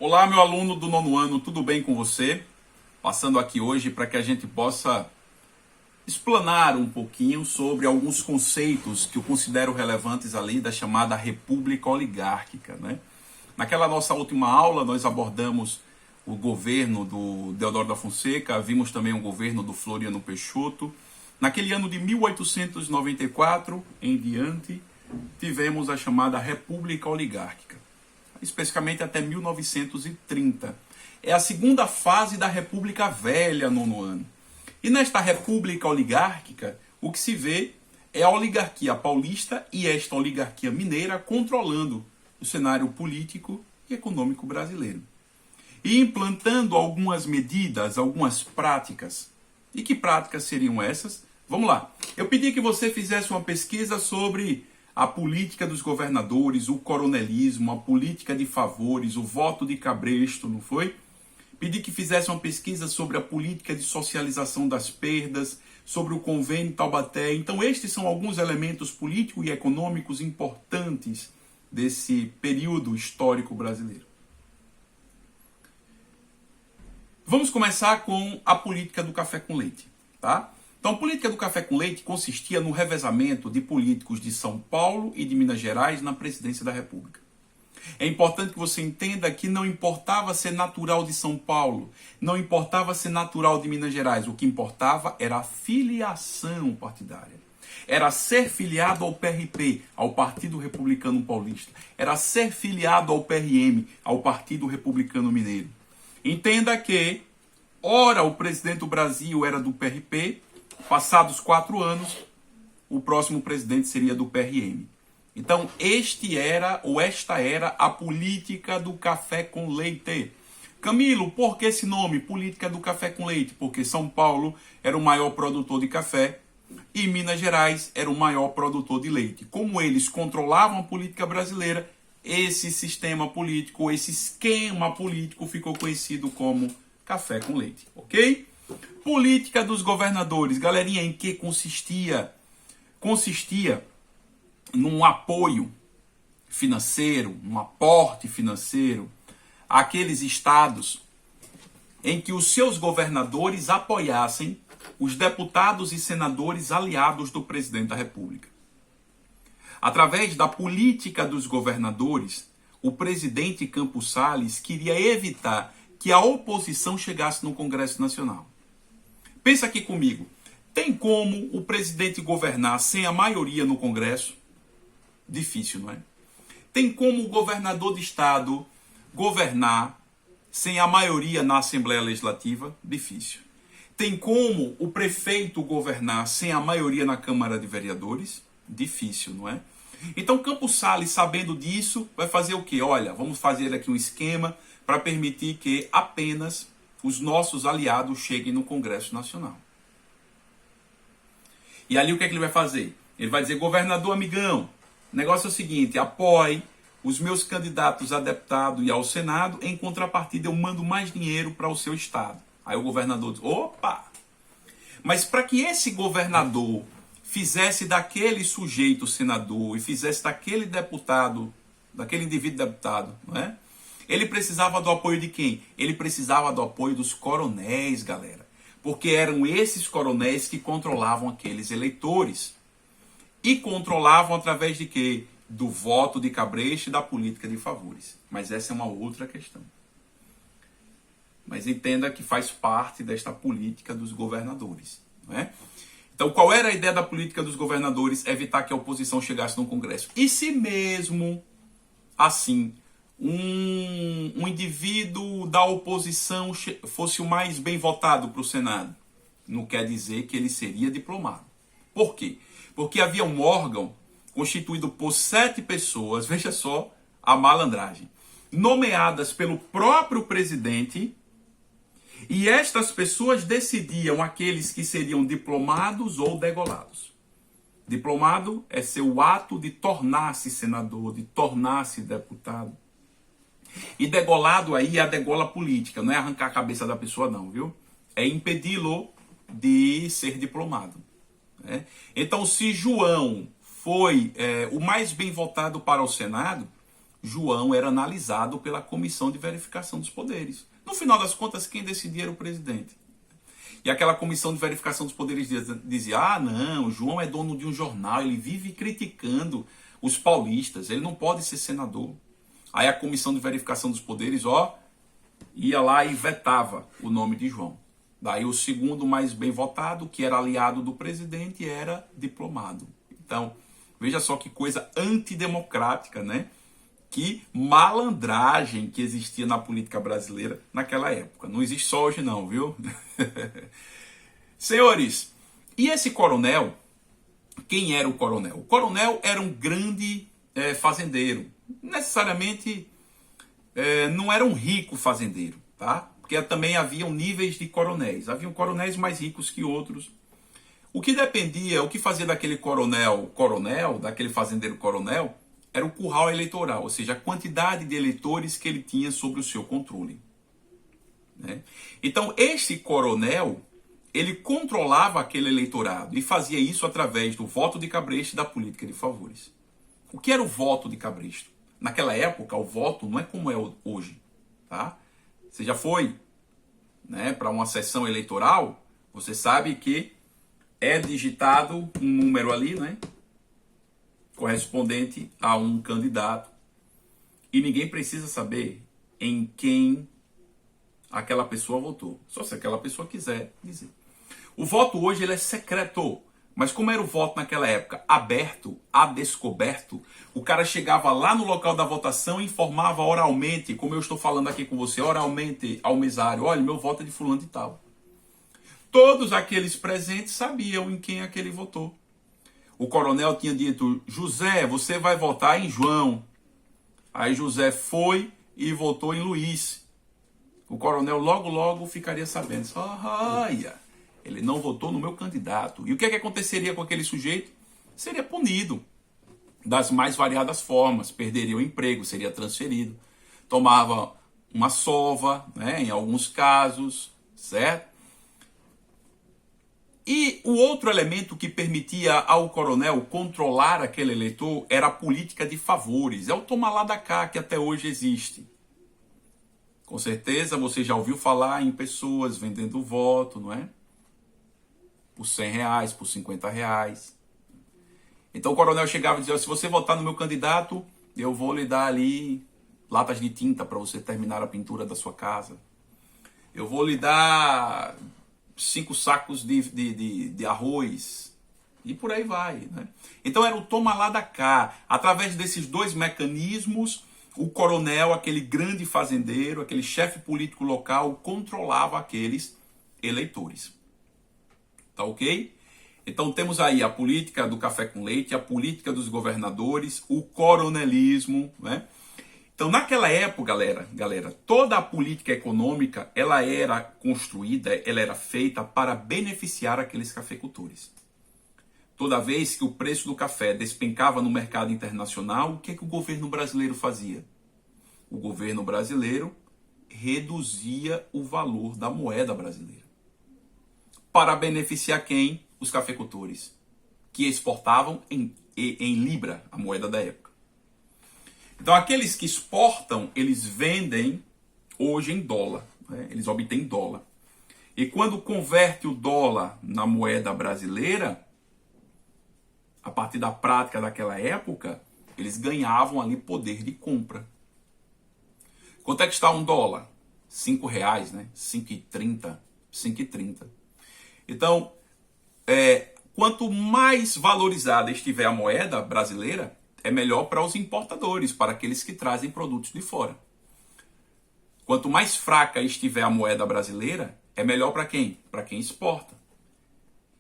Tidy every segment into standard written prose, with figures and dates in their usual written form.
Olá, meu aluno do nono ano, tudo bem com você? Passando aqui hoje para que a gente possa explanar um pouquinho sobre alguns conceitos que eu considero relevantes ali da chamada República Oligárquica, né? Naquela nossa última aula, nós abordamos o governo do Deodoro da Fonseca, vimos também o governo do Floriano Peixoto. Naquele ano de 1894 em diante, tivemos a chamada República Oligárquica, especificamente até 1930. É a segunda fase da República Velha, nono ano. E nesta República Oligárquica, o que se vê é a oligarquia paulista e esta oligarquia mineira controlando o cenário político e econômico brasileiro. E implantando algumas medidas, algumas práticas. E que práticas seriam essas? Vamos lá. Eu pedi que você fizesse uma pesquisa sobre a política dos governadores, o coronelismo, a política de favores, o voto de cabresto, não foi? Pedi que fizesse uma pesquisa sobre a política de socialização das perdas, sobre o convênio Taubaté. Então, estes são alguns elementos políticos e econômicos importantes desse período histórico brasileiro. Vamos começar com a política do café com leite, tá? Então, a política do café com leite consistia no revezamento de políticos de São Paulo e de Minas Gerais na presidência da República. É importante que você entenda que não importava ser natural de São Paulo, não importava ser natural de Minas Gerais, o que importava era a filiação partidária. Era ser filiado ao PRP, ao Partido Republicano Paulista. Era ser filiado ao PRM, ao Partido Republicano Mineiro. Entenda que, ora o presidente do Brasil era do PRP, passados 4 anos, o próximo presidente seria do PRM. Então, esta era a política do café com leite. Camilo, por que esse nome, política do café com leite? Porque São Paulo era o maior produtor de café e Minas Gerais era o maior produtor de leite. Como eles controlavam a política brasileira, esse sistema político, esse esquema político ficou conhecido como café com leite, ok? Política dos governadores. Galerinha, em que consistia? Consistia num apoio financeiro, num aporte financeiro àqueles estados em que os seus governadores apoiassem os deputados e senadores aliados do presidente da República. Através da política dos governadores, o presidente Campos Salles queria evitar que a oposição chegasse no Congresso Nacional. Pensa aqui comigo, tem como o presidente governar sem a maioria no Congresso? Difícil, não é? Tem como o governador de estado governar sem a maioria na Assembleia Legislativa? Difícil. Tem como o prefeito governar sem a maioria na Câmara de Vereadores? Difícil, não é? Então Campos Salles, sabendo disso, vai fazer o quê? Olha, vamos fazer aqui um esquema para permitir que apenas os nossos aliados cheguem no Congresso Nacional. E ali o que é que ele vai fazer? Ele vai dizer, governador amigão, o negócio é o seguinte, apoie os meus candidatos a deputado e ao Senado, em contrapartida eu mando mais dinheiro para o seu estado. Aí o governador diz, opa! Mas para que esse governador fizesse daquele sujeito senador e fizesse daquele deputado, daquele indivíduo deputado, não é? Ele precisava do apoio de quem? Ele precisava do apoio dos coronéis, galera. Porque eram esses coronéis que controlavam aqueles eleitores. E controlavam através de quê? Do voto de cabresto e da política de favores. Mas essa é uma outra questão. Mas entenda que faz parte desta política dos governadores, não é? Então, qual era a ideia da política dos governadores? Evitar que a oposição chegasse no Congresso. E se mesmo assim um indivíduo da oposição fosse o mais bem votado para o Senado? Não quer dizer que ele seria diplomado. Por quê? Porque havia um órgão constituído por 7 pessoas, veja só a malandragem, nomeadas pelo próprio presidente, e estas pessoas decidiam aqueles que seriam diplomados ou degolados. Diplomado é seu ato de tornar-se senador, de tornar-se deputado. E degolado aí é a degola política, não é arrancar a cabeça da pessoa não, viu? É impedi-lo de ser diplomado. Né? Então, se João foi o mais bem votado para o Senado, João era analisado pela Comissão de Verificação dos Poderes. No final das contas, quem decidia era o presidente. E aquela Comissão de Verificação dos Poderes dizia, não, João é dono de um jornal, ele vive criticando os paulistas, ele não pode ser senador. Aí a Comissão de Verificação dos Poderes, ia lá e vetava o nome de João. Daí o segundo mais bem votado, que era aliado do presidente, era diplomado. Então, veja só que coisa antidemocrática, né? Que malandragem que existia na política brasileira naquela época. Não existe só hoje não, viu? Senhores, e esse coronel, quem era o coronel? O coronel era um grande fazendeiro. Necessariamente não era um rico fazendeiro, tá? Porque também haviam níveis de coronéis. Haviam coronéis mais ricos que outros. O que dependia, o que fazia daquele coronel, daquele fazendeiro coronel, era o curral eleitoral, ou seja, a quantidade de eleitores que ele tinha sob o seu controle. Né? Então, este coronel, ele controlava aquele eleitorado e fazia isso através do voto de cabresto e da política de favores. O que era o voto de cabresto? Naquela época, o voto não é como é hoje. Tá? Você já foi, né, para uma sessão eleitoral, você sabe que é digitado um número ali, né? Correspondente a um candidato, e ninguém precisa saber em quem aquela pessoa votou, só se aquela pessoa quiser dizer. O voto hoje ele é secreto, mas como era o voto naquela época, aberto, a descoberto, o cara chegava lá no local da votação e informava oralmente, como eu estou falando aqui com você, oralmente ao mesário, olha, meu voto é de fulano de tal. Todos aqueles presentes sabiam em quem aquele votou. O coronel tinha dito, José, você vai votar em João. Aí José foi e votou em Luiz. O coronel logo ficaria sabendo. Olha, ele não votou no meu candidato. E o que aconteceria com aquele sujeito? Seria punido das mais variadas formas. Perderia o emprego, seria transferido. Tomava uma sova, né, em alguns casos, certo? E o outro elemento que permitia ao coronel controlar aquele eleitor era a política de favores. É o toma lá da cá que até hoje existe. Com certeza você já ouviu falar em pessoas vendendo voto, não é? Por R$100, por R$50. Então o coronel chegava e dizia, se você votar no meu candidato, eu vou lhe dar ali latas de tinta para você terminar a pintura da sua casa. Eu vou lhe dar 5 sacos de arroz, e por aí vai. Né? Então era o toma lá da cá. Através desses dois mecanismos, o coronel, aquele grande fazendeiro, aquele chefe político local, controlava aqueles eleitores. Tá ok? Então temos aí a política do café com leite, a política dos governadores, o coronelismo, né? Então, naquela época, galera, toda a política econômica, ela era construída, ela era feita para beneficiar aqueles cafeicultores. Toda vez que o preço do café despencava no mercado internacional, o que o governo brasileiro fazia? O governo brasileiro reduzia o valor da moeda brasileira. Para beneficiar quem? Os cafeicultores, que exportavam em libra, a moeda da época. Então, aqueles que exportam, eles vendem hoje em dólar. Né? Eles obtêm dólar. E quando converte o dólar na moeda brasileira, a partir da prática daquela época, eles ganhavam ali poder de compra. Quanto é que está um dólar? R$5, né? 5,30. Então, quanto mais valorizada estiver a moeda brasileira, é melhor para os importadores, para aqueles que trazem produtos de fora. Quanto mais fraca estiver a moeda brasileira, é melhor para quem? Para quem exporta.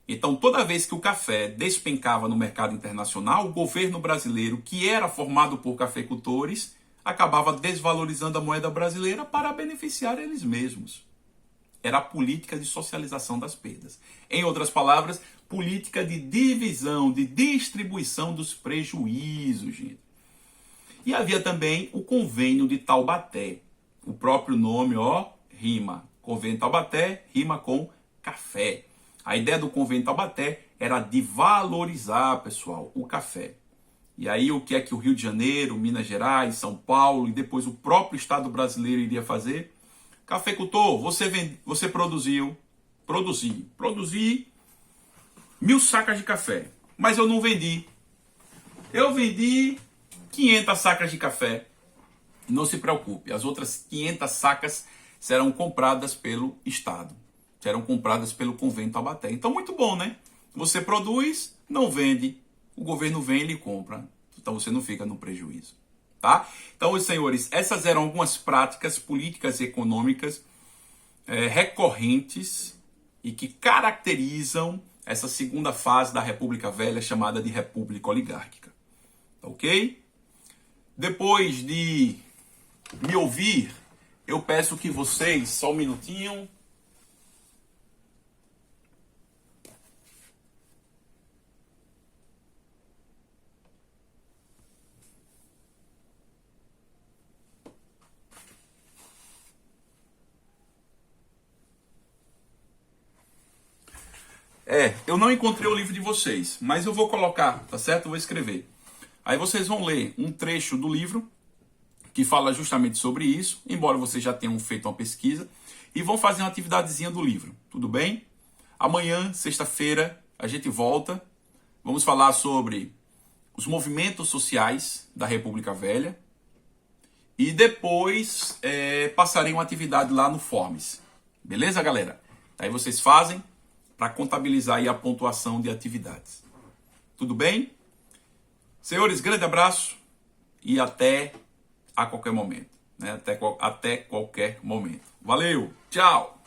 Então, toda vez que o café despencava no mercado internacional, o governo brasileiro, que era formado por cafeicultores, acabava desvalorizando a moeda brasileira para beneficiar eles mesmos. Era a política de socialização das perdas. Em outras palavras, política de divisão, de distribuição dos prejuízos, gente. E havia também o Convênio de Taubaté. O próprio nome, rima. Convênio de Taubaté rima com café. A ideia do Convênio de Taubaté era de valorizar, pessoal, o café. E aí o que é que o Rio de Janeiro, Minas Gerais, São Paulo e depois o próprio Estado brasileiro iria fazer? Cafeicultor, você produzi 1.000 sacas de café, mas eu não vendi. Eu vendi 500 sacas de café. Não se preocupe, as outras 500 sacas serão compradas pelo Estado, serão compradas pelo Convento Taubaté. Então, muito bom, né? Você produz, não vende, o governo vem e lhe compra. Então, você não fica no prejuízo, tá? Então, os senhores, essas eram algumas práticas políticas e econômicas recorrentes e que caracterizam essa segunda fase da República Velha, chamada de República Oligárquica. Ok? Depois de me ouvir, eu peço que vocês, só um minutinho. Eu não encontrei o livro de vocês, mas eu vou colocar, tá certo? Eu vou escrever. Aí vocês vão ler um trecho do livro que fala justamente sobre isso, embora vocês já tenham feito uma pesquisa, e vão fazer uma atividadezinha do livro, tudo bem? Amanhã, sexta-feira, a gente volta, vamos falar sobre os movimentos sociais da República Velha, e depois passarei uma atividade lá no Forms, beleza, galera? Aí vocês fazem para contabilizar aí a pontuação de atividades. Tudo bem? Senhores, grande abraço e até a qualquer momento, né? Até qualquer momento. Valeu, tchau!